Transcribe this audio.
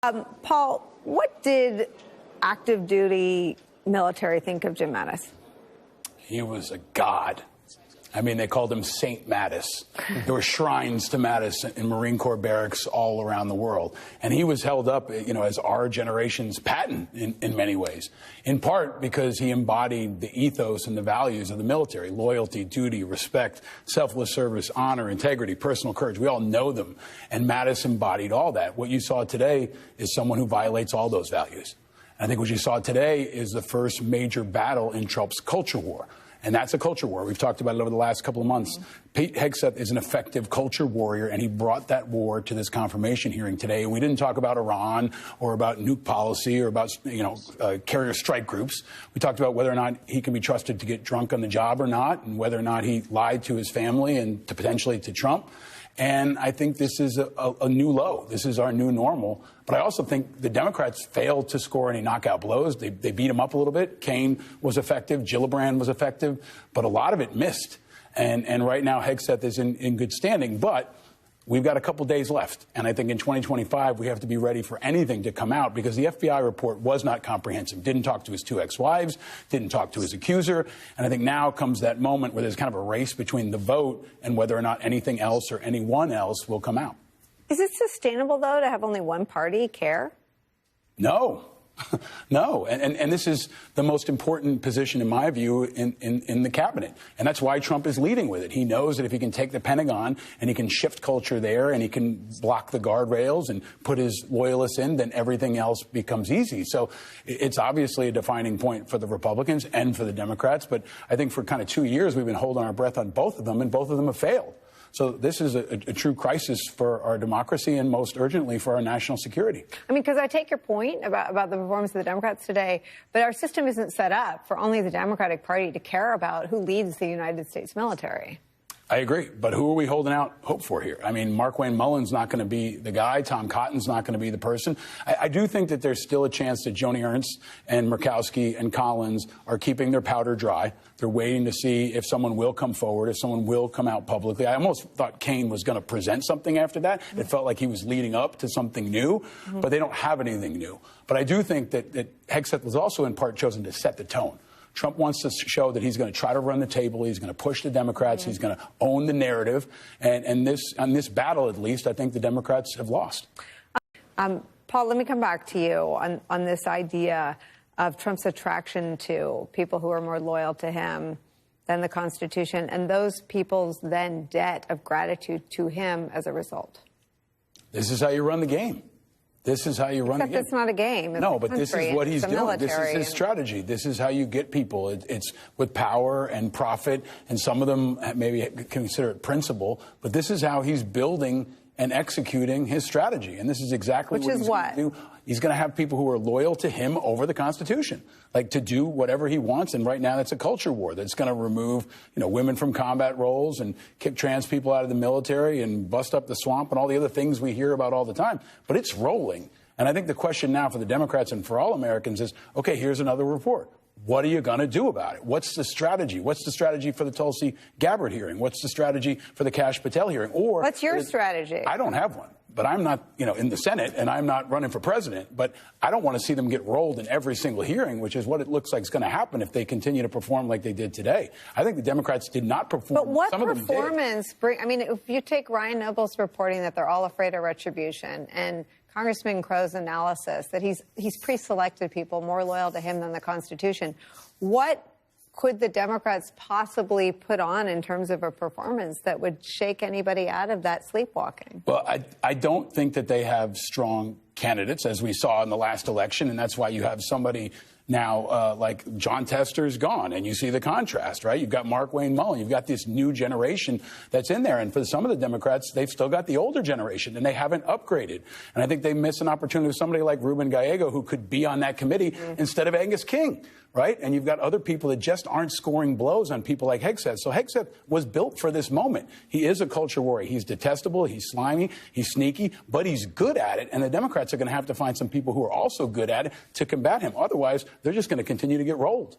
Paul, what did active duty military think of Jim Mattis? He was a god. I mean, they called him Saint Mattis. There were shrines to Mattis in Marine Corps barracks all around the world. And he was held up, as our generation's Patton in many ways, in part because he embodied the ethos and the values of the military: loyalty, duty, respect, selfless service, honor, integrity, personal courage. We all know them. And Mattis embodied all that. What you saw today is someone who violates all those values. And I think what you saw today is the first major battle in Trump's culture war. And that's a culture war. We've talked about it over the last couple of months. Pete Hegseth is an effective culture warrior, and he brought that war to this confirmation hearing today. We didn't talk about Iran or about nuke policy or about, carrier strike groups. We talked about whether or not he can be trusted to get drunk on the job or not, and whether or not he lied to his family and potentially to Trump. And I think this is a new low. This is our new normal. But I also think the Democrats failed to score any knockout blows. They beat him up a little bit. Kaine was effective. Gillibrand was effective. But a lot of it missed. And right now, Hegseth is in good standing. But we've got a couple days left. And I think in 2025, we have to be ready for anything to come out, because the FBI report was not comprehensive. Didn't talk to his two ex-wives, didn't talk to his accuser. And I think now comes that moment where there's kind of a race between the vote and whether or not anything else or anyone else will come out. Is it sustainable, though, to have only one party care? No. No. And this is the most important position, in my view, in the cabinet. And that's why Trump is leading with it. He knows that if he can take the Pentagon and he can shift culture there and he can block the guardrails and put his loyalists in, then everything else becomes easy. So it's obviously a defining point for the Republicans and for the Democrats. But I think for kind of 2 years, we've been holding our breath on both of them, and both of them have failed. So this is a true crisis for our democracy and most urgently for our national security. I mean, because I take your point about the performance of the Democrats today, but our system isn't set up for only the Democratic Party to care about who leads the United States military. I agree. But who are we holding out hope for here? I mean, Markwayne Mullen's not going to be the guy. Tom Cotton's not going to be the person. I do think that there's still a chance that Joni Ernst and Murkowski and Collins are keeping their powder dry. They're waiting to see if someone will come forward, if someone will come out publicly. I almost thought Kaine was going to present something after that. It felt like he was leading up to something new, but they don't have anything new. But I do think that Hegseth was also in part chosen to set the tone. Trump wants to show that he's going to try to run the table. He's going to push the Democrats. He's going to own the narrative. And on this battle, at least, I think the Democrats have lost. Paul, let me come back to you on this idea of Trump's attraction to people who are more loyal to him than the Constitution, and those people's then debt of gratitude to him as a result. This is how you run the game. This is how you run the game. Except it's not a game. No, but this is what he's doing. This is his strategy. This is how you get people. It's with power and profit, and some of them maybe consider it principle, but this is how he's building and executing his strategy. And this is exactly what he's going to do. He's going to have people who are loyal to him over the Constitution, like to do whatever he wants. And right now, that's a culture war that's going to remove, women from combat roles and kick trans people out of the military and bust up the swamp and all the other things we hear about all the time. But it's rolling. And I think the question now for the Democrats and for all Americans is, OK, here's another report. What are you going to do about it? What's the strategy? What's the strategy for the Tulsi Gabbard hearing? What's the strategy for the Kash Patel hearing? Or what's your strategy? I don't have one, but I'm not, in the Senate, and I'm not running for president. But I don't want to see them get rolled in every single hearing, which is what it looks like is going to happen if they continue to perform like they did today. I think the Democrats did not perform. But what Some performance bring? I mean, if you take Ryan Noble's reporting that they're all afraid of retribution, and Congressman Crow's analysis that he's pre-selected people more loyal to him than the Constitution, what could the Democrats possibly put on in terms of a performance that would shake anybody out of that sleepwalking? Well, I don't think that they have strong candidates, as we saw in the last election, and that's why you have somebody now like John Tester's gone, and you see the contrast, right? You've got Markwayne Mullen. You've got this new generation that's in there. And for some of the Democrats, they've still got the older generation, and they haven't upgraded. And I think they miss an opportunity with somebody like Ruben Gallego, who could be on that committee instead of Angus King, right? And you've got other people that just aren't scoring blows on people like Hegseth. So Hegseth was built for this moment. He is a culture warrior. He's detestable. He's slimy. He's sneaky, but he's good at it. And the Democrats are going to have to find some people who are also good at it to combat him. Otherwise, they're just going to continue to get rolled.